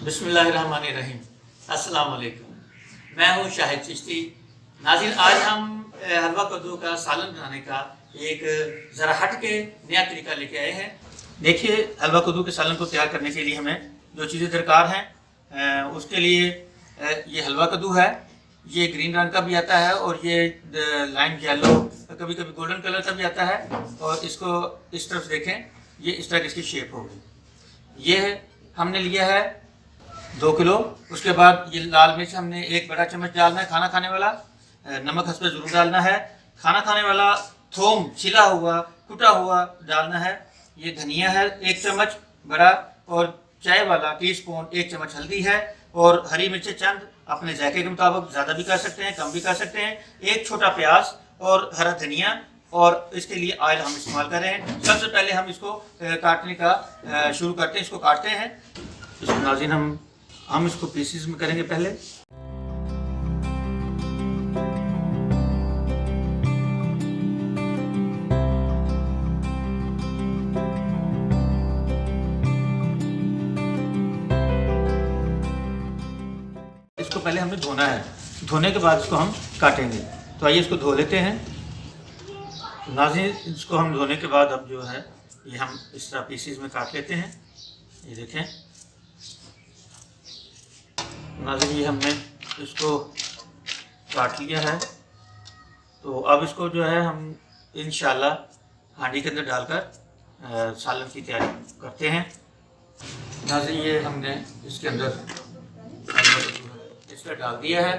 बिस्मिल्लाहिर्रहमानिर्रहीम। अस्सलाम वालेकुम। मैं हूँ शाहिद चिश्ती। नाज़रीन, आज हम हलवा कद्दू का सालन बनाने का एक ज़रा हट के नया तरीका लेके आए हैं। देखिए, हलवा कद्दू के सालन को तैयार करने के लिए हमें जो चीज़ें दरकार हैं, उसके लिए ये हलवा कद्दू है। ये ग्रीन रंग का भी आता है और ये लाइम येलो, कभी कभी गोल्डन कलर का भी आता है। और इसको इस तरफ देखें, ये इस तरह की इसकी शेप होगी। ये हमने लिया है 2 किलो। उसके बाद ये लाल मिर्च हमने 1 बड़ा चम्मच डालना है, खाना खाने वाला। नमक हस्ब ज़रूर डालना है। खाना खाने वाला थोम छिला हुआ कुटा हुआ डालना है। ये धनिया है 1 चम्मच बड़ा, और चाय वाला टीस्पून 1 चम्मच हल्दी है। और हरी मिर्चें चंद, अपने जायके के मुताबिक ज़्यादा भी कर सकते हैं, कम भी कर सकते हैं। 1 छोटा प्याज और हरा धनिया, और इसके लिए ऑयल हम इस्तेमाल कर रहे हैं। सबसे पहले हम इसको काटने का शुरू करते हैं। इसको काटते हैं। इसको नाज़रीन हम इसको पीसीज में करेंगे पहले। इसको पहले हमें धोना है, धोने के बाद इसको हम काटेंगे। तो आइए इसको धो लेते हैं। नाज़रीन, इसको हम धोने के बाद अब जो है ये हम इस तरह पीसीज में काट लेते हैं। ये देखें नाज़रीन, ये हमने इसको काट लिया है। तो अब इसको जो है हम इंशाल्लाह हांडी के अंदर डालकर सालन की तैयारी करते हैं। नाज़रीन, ये हमने इसके अंदर इसका डाल दिया है,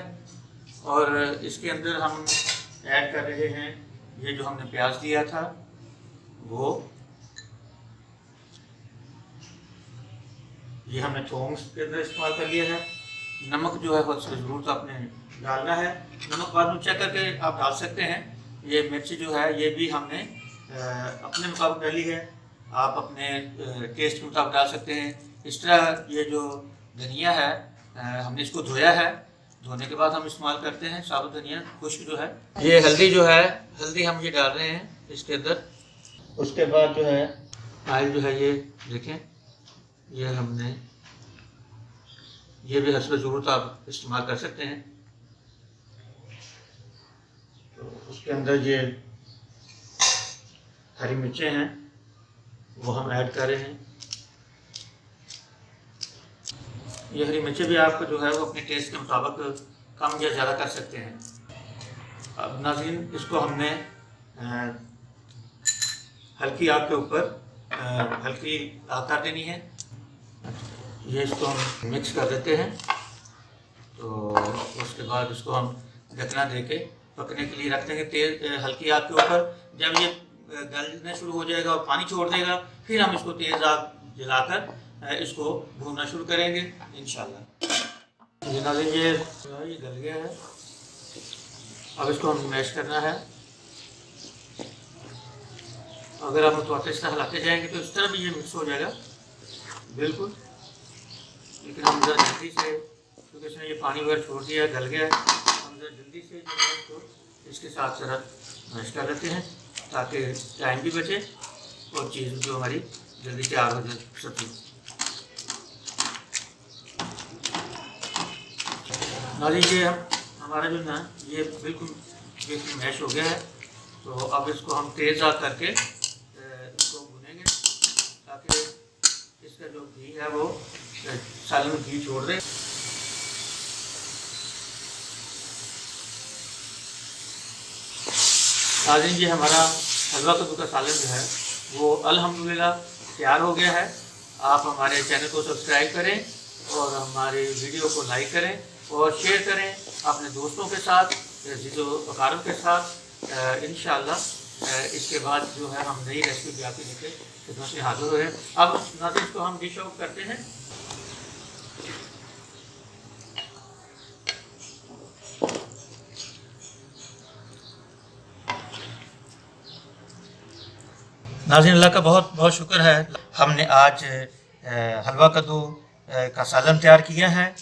और इसके अंदर हम ऐड कर रहे हैं ये जो हमने प्याज दिया था वो। ये हमने थोम के अंदर इस्तेमाल कर लिया है। नमक जो है उसकी ज़रूरत आपने डालना है। नमक बाद में चेक करके आप डाल सकते हैं। ये मिर्च जो है ये भी हमने अपने मुताबिक डाली है, आप अपने टेस्ट के मुताबिक डाल सकते हैं। इस तरह ये जो धनिया है हमने इसको धोया है। धोने के बाद हम इस्तेमाल करते हैं साबुत धनिया खुश्क जो है। ये हल्दी जो है, हल्दी हम ये डाल रहे हैं इसके अंदर। उसके बाद जो है ऑयल जो है ये देखें, ये हमने ये भी हस्ब ज़रूरत आप इस्तेमाल कर सकते हैं। तो उसके अंदर ये हरी मिर्चें हैं वो हम ऐड कर रहे हैं। ये हरी मिर्चें भी आपको जो है वो अपने टेस्ट के मुताबिक कम या ज़्यादा कर सकते हैं। अब नाज़रीन, इसको हमने हल्की आग के ऊपर हल्की आग कर देनी है। ये इसको हम मिक्स कर देते हैं। तो उसके बाद इसको हम ढकना दे के पकने के लिए रख देंगे तेज़ हल्की आग के ऊपर। जब ये गलने शुरू हो जाएगा और पानी छोड़ देगा, फिर हम इसको तेज़ आग जलाकर इसको भूनना शुरू करेंगे इंशाल्लाह। ये नाज़रीन, ये गल गया है। अब इसको हम मैश करना है। अगर हम तो इस तरह हिलाते जाएंगे तो इस तरह भी ये मिक्स हो जाएगा बिल्कुल। लेकिन हम ज़रा जल्दी से, क्योंकि इसने ये पानी वगैरह छोड़ दिया, गल गया है, हम ज़रा जल्दी से जो है इसको इसके साथ ज़रा मैश कर लेते हैं ताकि टाइम भी बचे और चीज़ जो हमारी जल्दी तैयार हो जाए सब्ज़ी। नाज़रीन, ये हमारा जो ना ये बिल्कुल मैश हो गया है। तो अब इसको हम तेज़ आग करके इसको भुनेंगे ताकि इसका जो घी है वो सालन में घी छोड़ दे। नाज़रीन, ये हमारा हलवा कद्दू का सालन जो है वो अल्हम्दुलिल्लाह तैयार हो गया है। आप हमारे चैनल को सब्सक्राइब करें और हमारे वीडियो को लाइक करें और शेयर करें अपने दोस्तों के साथ, अज़ीज़ो अक़ारिब के साथ। इंशाअल्लाह इसके बाद जो है हम नई रेसिपी भी आपके लेके खिदमत में हाज़िर हो रहे हैं। अब नाज़रीन, इसको हम डिश आउट करते हैं। नाज़रीन, अल्लाह का बहुत बहुत शुक्र है, हमने आज हलवा कद्दू का सालन तैयार किया है।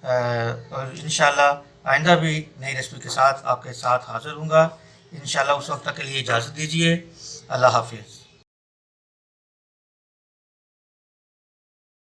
और इंशाल्लाह आइंदा भी नई रेसिपी के साथ आपके साथ हाज़िर हूँगा। इंशाल्लाह उस वक्त तक के लिए इजाज़त दीजिए। अल्लाह हाफ़िज़।